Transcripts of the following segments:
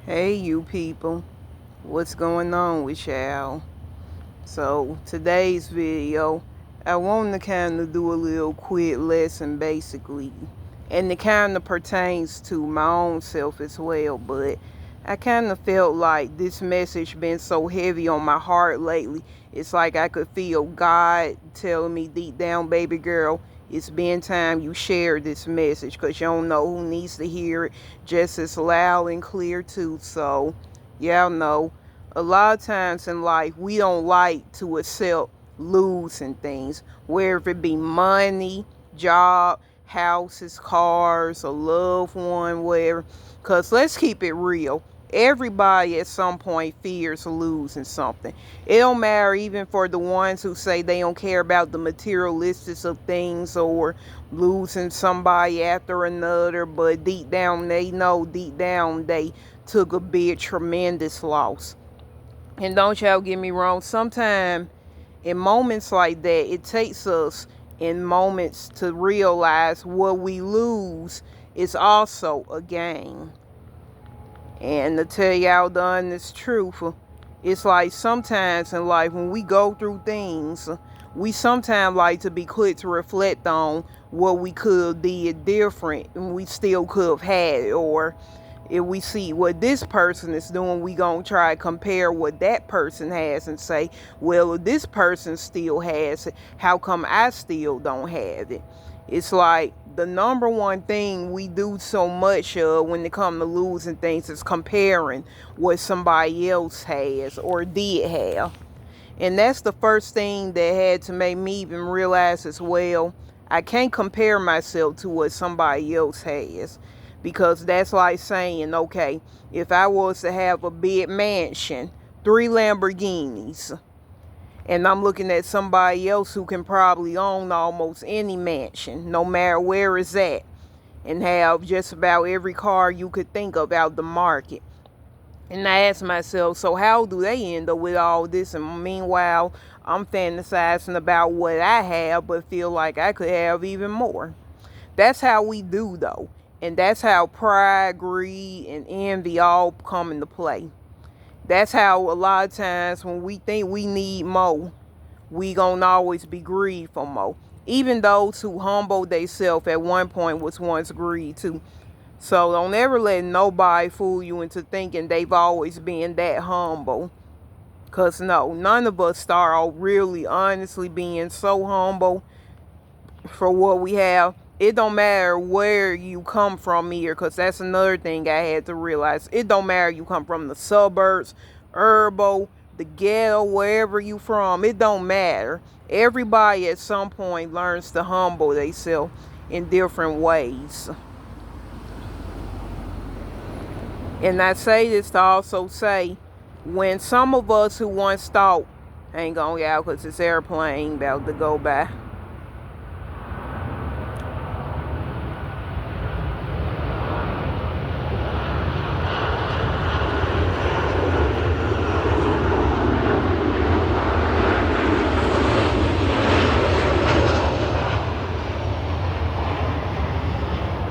Hey, you people, what's going on with y'all? So, today's video, I want to kind of do a little quick lesson basically, and it kind of pertains to my own self as well, but I kind of felt like this message been so heavy on my heart lately. It's like I could feel God telling me deep down, baby girl, it's been time you share this message because you don't know who needs to hear it just as loud and clear too. So, y'all know a lot of times in life we don't like to accept losing things, whether it be money, job, houses, cars, a loved one, whatever. Because let's keep it real. Everybody at some point fears losing something. It don't matter even for the ones who say they don't care about the materialistics of things or losing somebody after another, but deep down they know, deep down they took a big, tremendous loss. And don't y'all get me wrong, sometimes in moments like that, it takes us in moments to realize what we lose is also a gain. And to tell y'all the honest truth, it's like sometimes in life when we go through things, we sometimes like to be quick to reflect on what we could have did different and we still could have had it. Or if we see what this person is doing, we gonna try to compare what that person has and say, well, if this person still has it, how come I still don't have it? It's like the number one thing we do so much of when it comes to losing things is comparing what somebody else has or did have. And that's the first thing that had to make me even realize as well. I can't compare myself to what somebody else has. Because that's like saying, okay, if I was to have a big mansion, 3 Lamborghinis, and I'm looking at somebody else who can probably own almost any mansion, no matter where it's at, and have just about every car you could think of out the market. And I ask myself, so how do they end up with all this? And meanwhile, I'm fantasizing about what I have, but feel like I could have even more. That's how we do, though. And that's how pride, greed, and envy all come into play. That's how a lot of times when we think we need more, we gonna always be greedy for more. Even those who humbled themselves at one point was once greedy too. So don't ever let nobody fool you into thinking they've always been that humble. Cause no, none of us start out really honestly being so humble for what we have. It don't matter where you come from here, because that's another thing I had to realize. It don't matter you come from the suburbs, urban, the ghetto, wherever you from. It don't matter. Everybody at some point learns to humble themselves in different ways. And I say this to also say, when some of us who once thought, I ain't gonna get out because this airplane about to go by.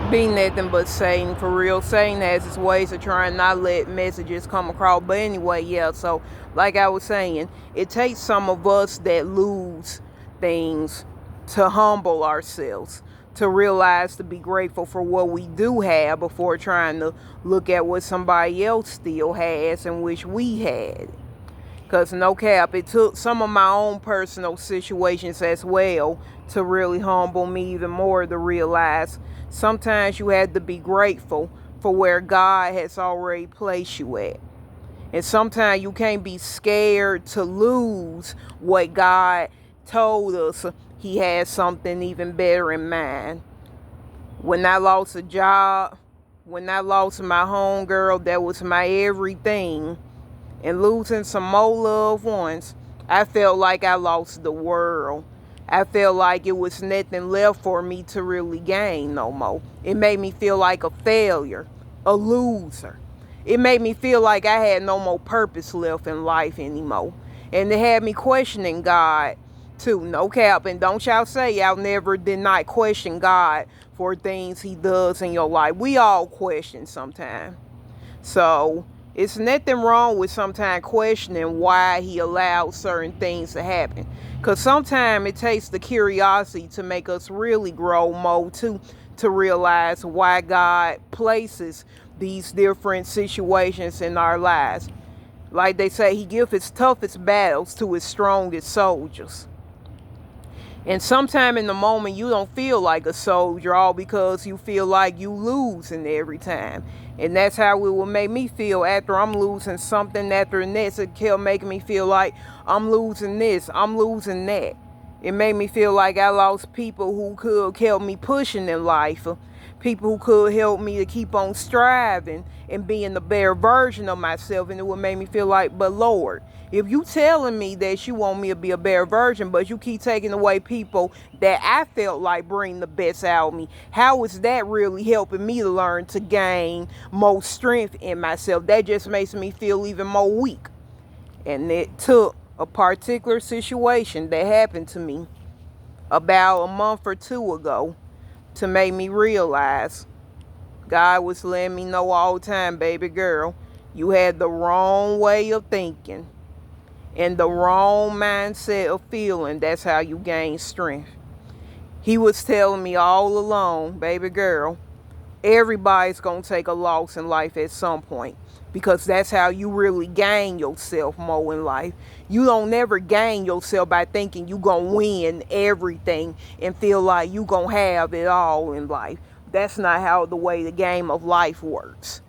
Be nothing but Satan, for real. Satan has his ways of trying not let messages come across. But anyway, yeah, so like I was saying, it takes some of us that lose things to humble ourselves, to realize to be grateful for what we do have before trying to look at what somebody else still has and wish we had. Because no cap, it took some of my own personal situations as well to really humble me even more to realize sometimes you had to be grateful for where God has already placed you at. And sometimes you can't be scared to lose what God told us he had something even better in mind. When I lost a job, when I lost my homegirl, that was my everything, and losing some more loved ones, I felt like I lost the world. I felt like it was nothing left for me to really gain no more. It made me feel like a failure, a loser. It made me feel like I had no more purpose left in life anymore. And it had me questioning God too, no cap. And don't y'all say y'all never did not question God for things he does in your life. We all question sometimes. So It's nothing wrong with sometimes questioning why he allowed certain things to happen. Because sometimes it takes the curiosity to make us really grow more too, to realize why God places these different situations in our lives. Like they say, he gives his toughest battles to his strongest soldiers. And sometime in the moment you don't feel like a soldier, all because you feel like you losing every time. And that's how it will make me feel after I'm losing something after the next. It kept making me feel like I'm losing this, I'm losing that. It made me feel like I lost people who could help me pushing in life. People who could help me to keep on striving and being the better version of myself. And it would make me feel like, but Lord, if you telling me that you want me to be a better version, but you keep taking away people that I felt like bring the best out of me, how is that really helping me to learn to gain more strength in myself? That just makes me feel even more weak. And it took a particular situation that happened to me about a month or two ago to make me realize God was letting me know all the time, baby girl, you had the wrong way of thinking and the wrong mindset of feeling. That's how you gain strength. He was telling me all along, baby girl, everybody's going to take a loss in life at some point, because that's how you really gain yourself more in life. You don't never gain yourself by thinking you going to win everything and feel like you going to have it all in life. That's not how the way the game of life works.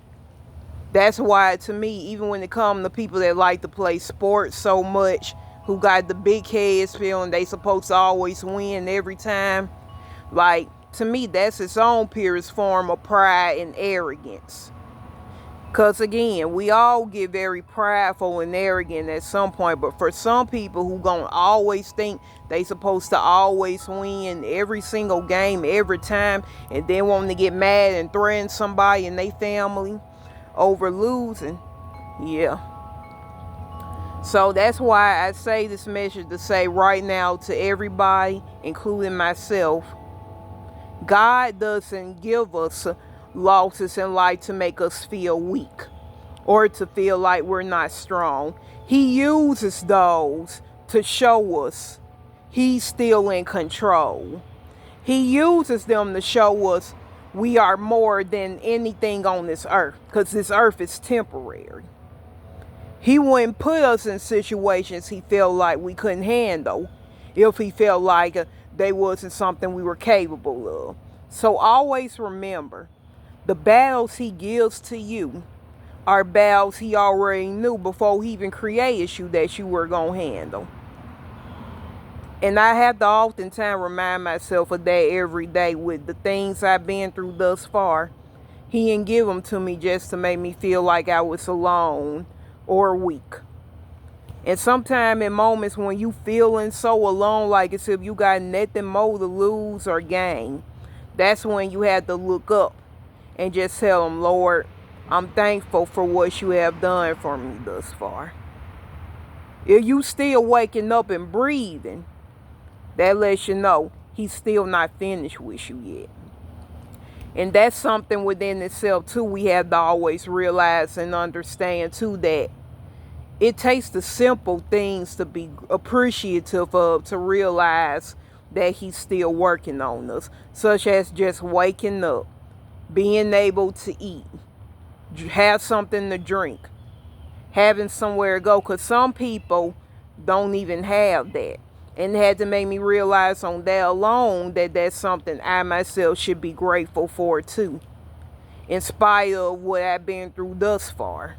That's why, to me, even when it comes to people that like to play sports so much, who got the big heads feeling they supposed to always win every time, like, to me, that's its own purest form of pride and arrogance. Because, again, we all get very prideful and arrogant at some point. But for some people who gonna always think they supposed to always win every single game, every time, and then want to get mad and threaten somebody and their family over losing, yeah. So that's why I say this message to say right now to everybody, including myself, God doesn't give us losses in life to make us feel weak or to feel like we're not strong. He uses those to show us he's still in control. He uses them to show us we are more than anything on this earth, because this earth is temporary. He wouldn't put us in situations he felt like we couldn't handle if he felt like they wasn't something we were capable of. So always remember, the battles he gives to you are battles he already knew before he even created you that you were going to handle. And I have to oftentimes remind myself of that every day with the things I've been through thus far. He didn't give them to me just to make me feel like I was alone or weak. And sometimes in moments when you feeling so alone, like as if you got nothing more to lose or gain, that's when you have to look up and just tell him, Lord, I'm thankful for what you have done for me thus far. If you still waking up and breathing, that lets you know he's still not finished with you yet. And that's something within itself too we have to always realize and understand too, that it takes the simple things to be appreciative of, to realize that he's still working on us, such as just waking up, being able to eat, have something to drink, having somewhere to go, because some people don't even have that. And it had to make me realize on that alone that that's something I myself should be grateful for too, in spite of what I've been through thus far.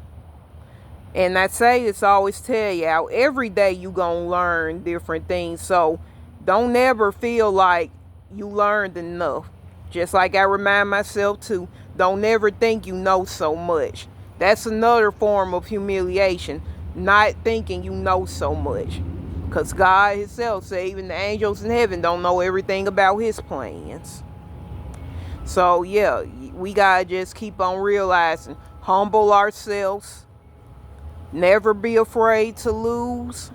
And I say this, I always tell you, every day you gonna learn different things. So don't ever feel like you learned enough. Just like I remind myself too, don't ever think you know so much. That's another form of humiliation, not thinking you know so much. Because God himself said even the angels in heaven don't know everything about his plans. So yeah, we gotta just keep on realizing, humble ourselves, never be afraid to lose,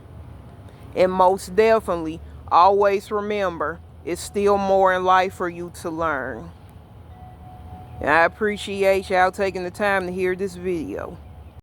and most definitely always remember it's still more in life for you to learn. And I appreciate y'all taking the time to hear this video.